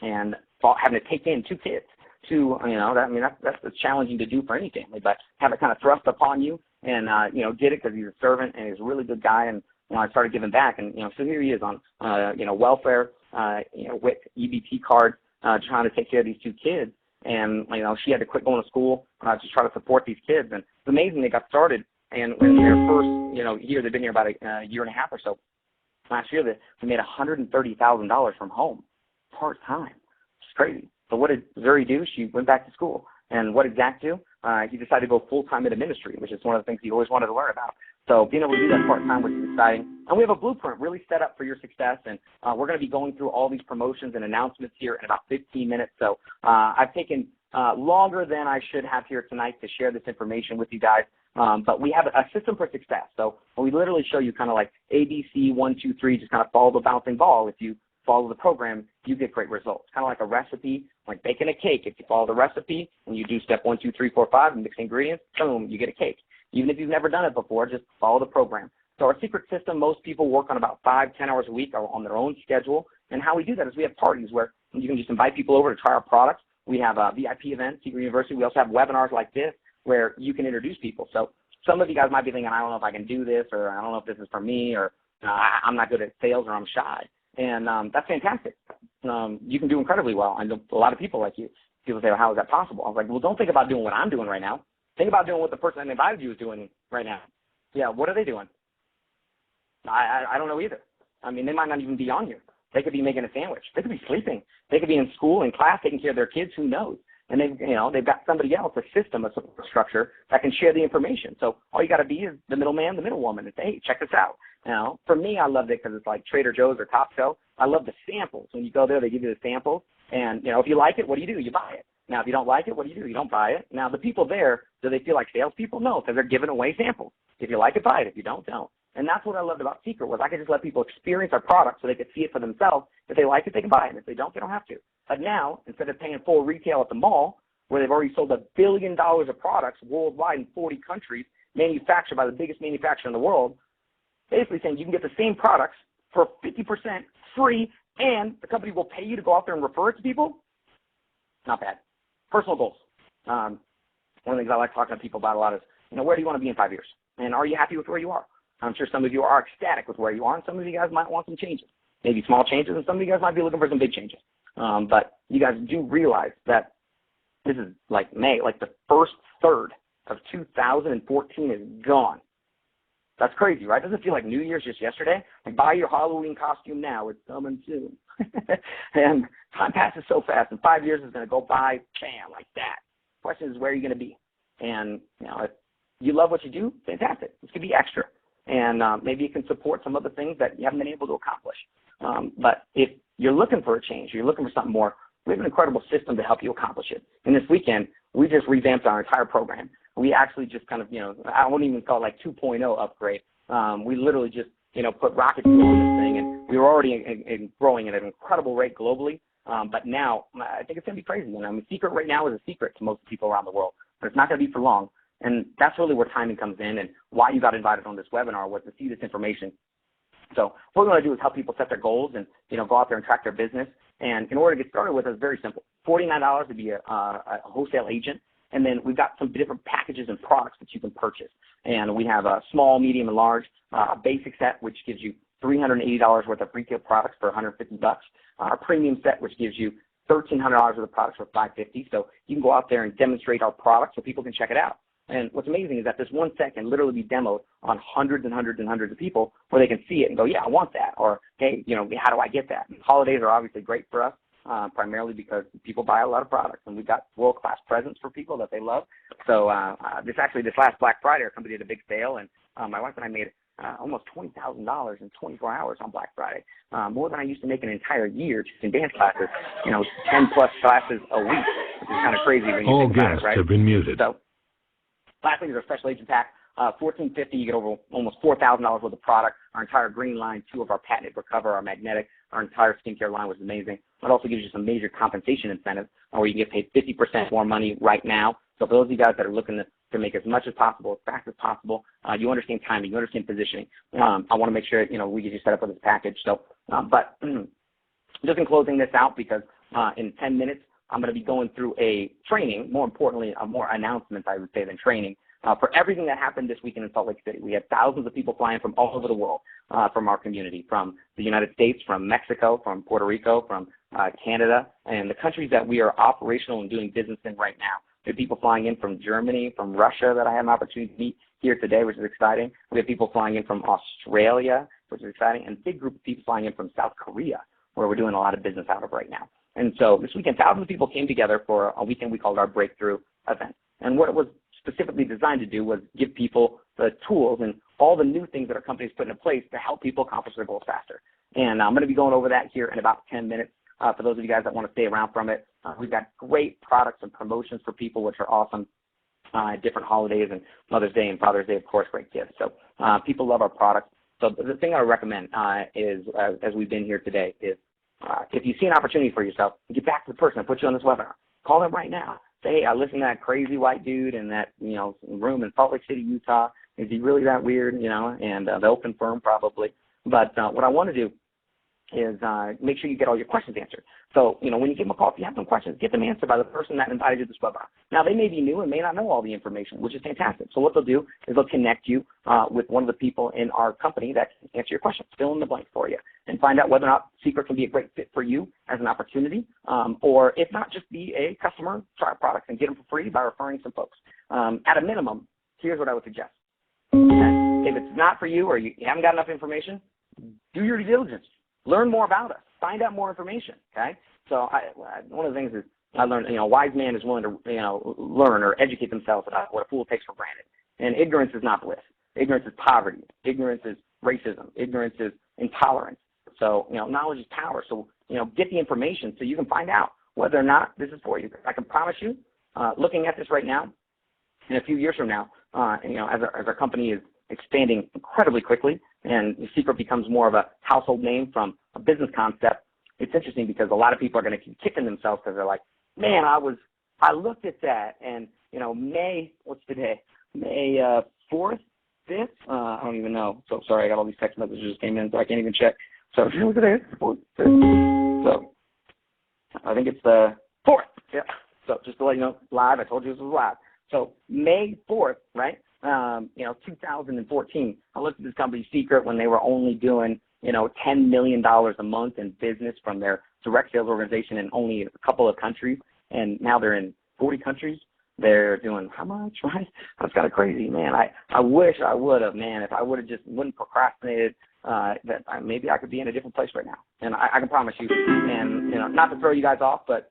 and having to take in 2 kids. That's challenging to do for any family, but have it kind of thrust upon you and, did it because he's a servant and he's a really good guy. And, I started giving back. And, so here he is on, welfare, with EBT cards, trying to take care of these 2 kids. And, she had to quit going to school to try to support these kids. And it's amazing they got started. And in their first, year, they've been here about a year and a half or so. Last year, they made $130,000 from home, part-time. It's crazy. So what did Zuri do? She went back to school. And what did Zach do? He decided to go full-time into ministry, which is one of the things he always wanted to learn about. So being able to do that part-time, which is exciting. And we have a blueprint really set up for your success. And we're going to be going through all these promotions and announcements here in about 15 minutes. So I've taken longer than I should have here tonight to share this information with you guys. But we have a system for success. So we literally show you kind of like ABC, 1, 2, 3, just kind of follow the bouncing ball. If you follow the program, you get great results. Kind of like a recipe, like baking a cake. If you follow the recipe and you do step 1, 2, 3, 4, 5 and mix ingredients, boom, you get a cake. Even if you've never done it before, just follow the program. So our secret system, most people work on about 5, 10 hours a week or on their own schedule. And how we do that is we have parties where you can just invite people over to try our products. We have a VIP event, Seacret University. We also have webinars like this where you can introduce people. So some of you guys might be thinking, I don't know if I can do this, or I don't know if this is for me, or I'm not good at sales, or I'm shy. And that's fantastic. You can do incredibly well. I know a lot of people like you. People say, well, how is that possible? I was like, well, don't think about doing what I'm doing right now. Think about doing what the person that invited you is doing right now. Yeah, what are they doing? I don't know either. I mean, they might not even be on here. They could be making a sandwich. They could be sleeping. They could be in school, in class, taking care of their kids. Who knows? And they've got somebody else, a system, a support structure that can share the information. So all you got to be is the middleman, the middlewoman, and say, hey, check this out. Now, for me, I loved it because it's like Trader Joe's or Costco. I love the samples. When you go there, they give you the samples. And, if you like it, what do? You buy it. Now, if you don't like it, what do? You don't buy it. Now, the people there, do they feel like salespeople? No, because they're giving away samples. If you like it, buy it. If you don't. And that's what I loved about Seacret was I could just let people experience our product so they could see it for themselves. If they like it, they can buy it. If they don't have to. But now, instead of paying full retail at the mall, where they've already sold $1 billion of products worldwide in 40 countries, manufactured by the biggest manufacturer in the world, basically saying you can get the same products for 50% free, and the company will pay you to go out there and refer it to people. Not bad. Personal goals. One of the things I like talking to people about a lot is, where do you want to be in 5 years? And are you happy with where you are? I'm sure some of you are ecstatic with where you are, and some of you guys might want some changes, maybe small changes, and some of you guys might be looking for some big changes. But you guys do realize that this is like May, like the first third of 2014 is gone. That's crazy, right? Doesn't it feel like New Year's just yesterday? Like, buy your Halloween costume now. It's coming soon. And time passes so fast, and 5 years is going to go by, bam, like that. The question is, where are you going to be? And, if you love what you do, fantastic. This could be extra. And maybe it can support some of the things that you haven't been able to accomplish. But if you're looking for a change, or you're looking for something more, we have an incredible system to help you accomplish it. And this weekend, we just revamped our entire program. We actually just kind of, I wouldn't even call it like 2.0 upgrade. We literally just, put rocket fuel in this thing, and we were already growing at an incredible rate globally. But now, I think it's going to be crazy. Seacret right now is a secret to most people around the world, but it's not going to be for long. And that's really where timing comes in, and why you got invited on this webinar was to see this information. So what we're going to do is help people set their goals and, go out there and track their business. And in order to get started with it, it's very simple. $49 to be a wholesale agent. And then we've got some different packages and products that you can purchase. And we have a small, medium, and large, a basic set, which gives you $380 worth of retail products for $150. Our premium set, which gives you $1,300 worth of products for $550. So you can go out there and demonstrate our product so people can check it out. And what's amazing is that this one set can literally be demoed on hundreds and hundreds and hundreds of people where they can see it and go, yeah, I want that. Or, hey, how do I get that? And holidays are obviously great for us, primarily because people buy a lot of products. And we've got world-class presents for people that they love. So this last Black Friday, our company did a big sale, and my wife and I made almost $20,000 in 24 hours on Black Friday, more than I used to make an entire year just in dance classes, 10-plus classes a week, which is kind of crazy when you think about it, right? All guests have been muted. So, lastly, there's our special agent pack, $1,450. You get over almost $4,000 worth of product. Our entire green line, 2 of our patented Recover, our magnetic, our entire skincare line was amazing. It also gives you some major compensation incentives where you can get paid 50% more money right now. So for those of you guys that are looking to make as much as possible, as fast as possible, you understand timing, you understand positioning. I want to make sure we get you set up with this package. So, but just in closing this out, because in 10 minutes, I'm going to be going through a training, more importantly, more announcements, I would say, than training, for everything that happened this weekend in Salt Lake City. We had thousands of people flying from all over the world, from our community, from the United States, from Mexico, from Puerto Rico, from Canada, and the countries that we are operational and doing business in right now. We have people flying in from Germany, from Russia that I had an opportunity to meet here today, which is exciting. We have people flying in from Australia, which is exciting, and a big group of people flying in from South Korea, where we're doing a lot of business out of right now. And so this weekend, thousands of people came together for a weekend we called our Breakthrough event. And what it was specifically designed to do was give people the tools and all the new things that our company's put into place to help people accomplish their goals faster. And I'm going to be going over that here in about 10 minutes. For those of you guys that want to stay around from it, we've got great products and promotions for people, which are awesome. Different holidays and Mother's Day and Father's Day, of course, great gifts. So people love our products. So the thing I would recommend is, as we've been here today, is if you see an opportunity for yourself, get back to the person that put you on this webinar. Call them right now. Say, hey, I listened to that crazy white dude in that room in Salt Lake City, Utah. Is he really that weird? And they'll confirm probably. But what I want to do is make sure you get all your questions answered. So, when you give them a call, if you have some questions, get them answered by the person that invited you to this webinar. Now, they may be new and may not know all the information, which is fantastic. So what they'll do is they'll connect you with one of the people in our company that can answer your questions, fill in the blank for you, and find out whether or not Seacret can be a great fit for you as an opportunity, or if not, just be a customer, try our products, and get them for free by referring some folks. At a minimum, here's what I would suggest. Okay? If it's not for you or you haven't got enough information, do your due diligence. Learn more about us. Find out more information, okay? So one of the things is I learned, a wise man is willing to, learn or educate themselves about what a fool takes for granted. And ignorance is not bliss. Ignorance is poverty. Ignorance is racism. Ignorance is intolerance. So, knowledge is power. So, get the information so you can find out whether or not this is for you. I can promise you, looking at this right now, in a few years from now, as our company is expanding incredibly quickly and Seacret becomes more of a household name from a business concept, it's interesting because a lot of people are going to keep kicking themselves because they're like, man, I looked at that and, what's today? May 4th, 5th? I don't even know. So sorry, I got all these text messages just came in, so I can't even check. So look at this, 4th, 5th. So I think it's the 4th. Yeah. So just to let you know, live, I told you this was live. So May 4th, right? 2014, I looked at this company, Seacret, when they were only doing, $10 million a month in business from their direct sales organization in only a couple of countries. And now they're in 40 countries. They're doing how much, right? That's kind of crazy, man. I wish I would have, man. If I would have just wouldn't procrastinated, maybe I could be in a different place right now. And I can promise you, and, not to throw you guys off, but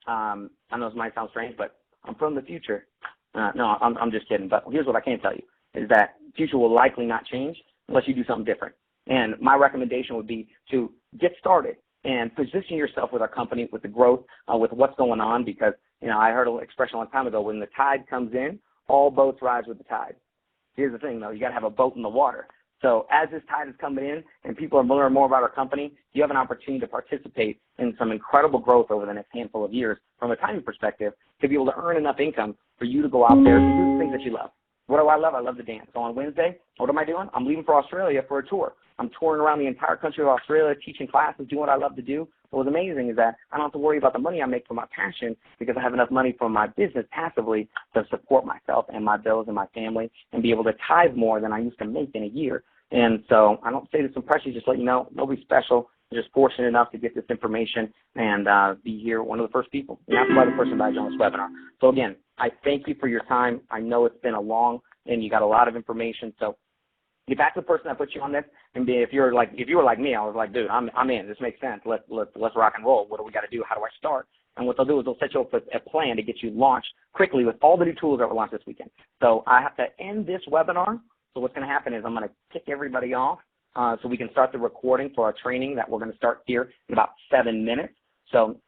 I know this might sound strange, but I'm from the future. No, I'm just kidding. But here's what I can tell you, is that future will likely not change unless you do something different. And my recommendation would be to get started and position yourself with our company, with the growth, with what's going on, because, I heard an expression a long time ago, when the tide comes in, all boats rise with the tide. Here's the thing, though. You got to have a boat in the water. So as this tide is coming in and people are learning more about our company, you have an opportunity to participate in some incredible growth over the next handful of years from a timing perspective to be able to earn enough income for you to go out there and do the things that you love. What do I love? I love to dance. So on Wednesday, what am I doing? I'm leaving for Australia for a tour. I'm touring around the entire country of Australia, teaching classes, doing what I love to do. What was amazing is that I don't have to worry about the money I make from my passion because I have enough money from my business passively to support myself and my bills and my family and be able to tithe more than I used to make in a year. And so I don't say this in pressure, just let you know, nobody's special. You're just fortunate enough to get this information and be here, one of the first people. And that's why the person invited you on this webinar. So again, I thank you for your time. I know it's been a long and you got a lot of information. So get back to the person that put you on this, and if you were like me, I was like, dude, I'm in. This makes sense. Let's rock and roll. What do we got to do? How do I start? And what they'll do is they'll set you up with a plan to get you launched quickly with all the new tools that were launched this weekend. So I have to end this webinar. So what's going to happen is I'm going to kick everybody off so we can start the recording for our training that we're going to start here in about 7 minutes. So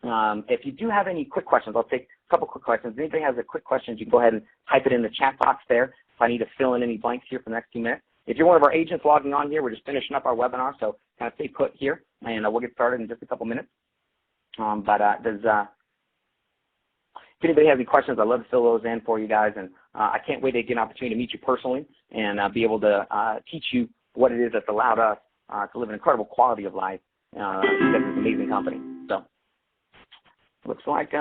if you do have any quick questions, I'll take a couple quick questions. If anybody has a quick question, you can go ahead and type it in the chat box there if I need to fill in any blanks here for the next few minutes. If you're one of our agents logging on here, we're just finishing up our webinar, so kind of stay put here, and we'll get started in just a couple minutes. If anybody has any questions, I'd love to fill those in for you guys, and I can't wait to get an opportunity to meet you personally and be able to teach you what it is that's allowed us to live an incredible quality of life because it's an amazing company. So looks like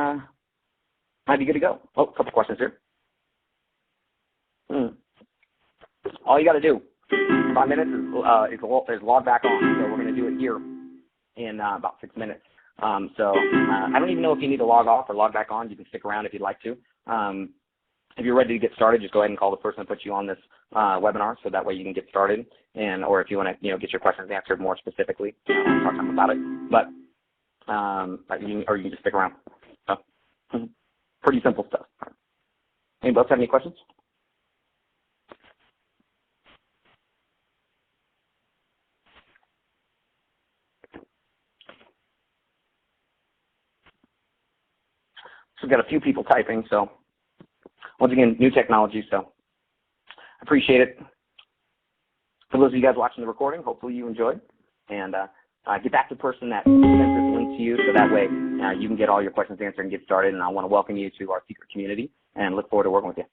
might be good to go. Oh, a couple questions here. All you got to do, 5 minutes is log back on. So we're going to do it here in about 6 minutes. I don't even know if you need to log off or log back on. You can stick around if you'd like to. If you're ready to get started, just go ahead and call the person that put you on this webinar, so that way you can get started. Or if you want to, get your questions answered more specifically, talk to them about it. You can just stick around. So, pretty simple stuff. Anybody else have any questions? So we've got a few people typing, so once again, new technology, so I appreciate it. For those of you guys watching the recording, hopefully you enjoyed, and get back to the person that sent this link to you, so that way you can get all your questions answered and get started, and I want to welcome you to our Seacret community and look forward to working with you.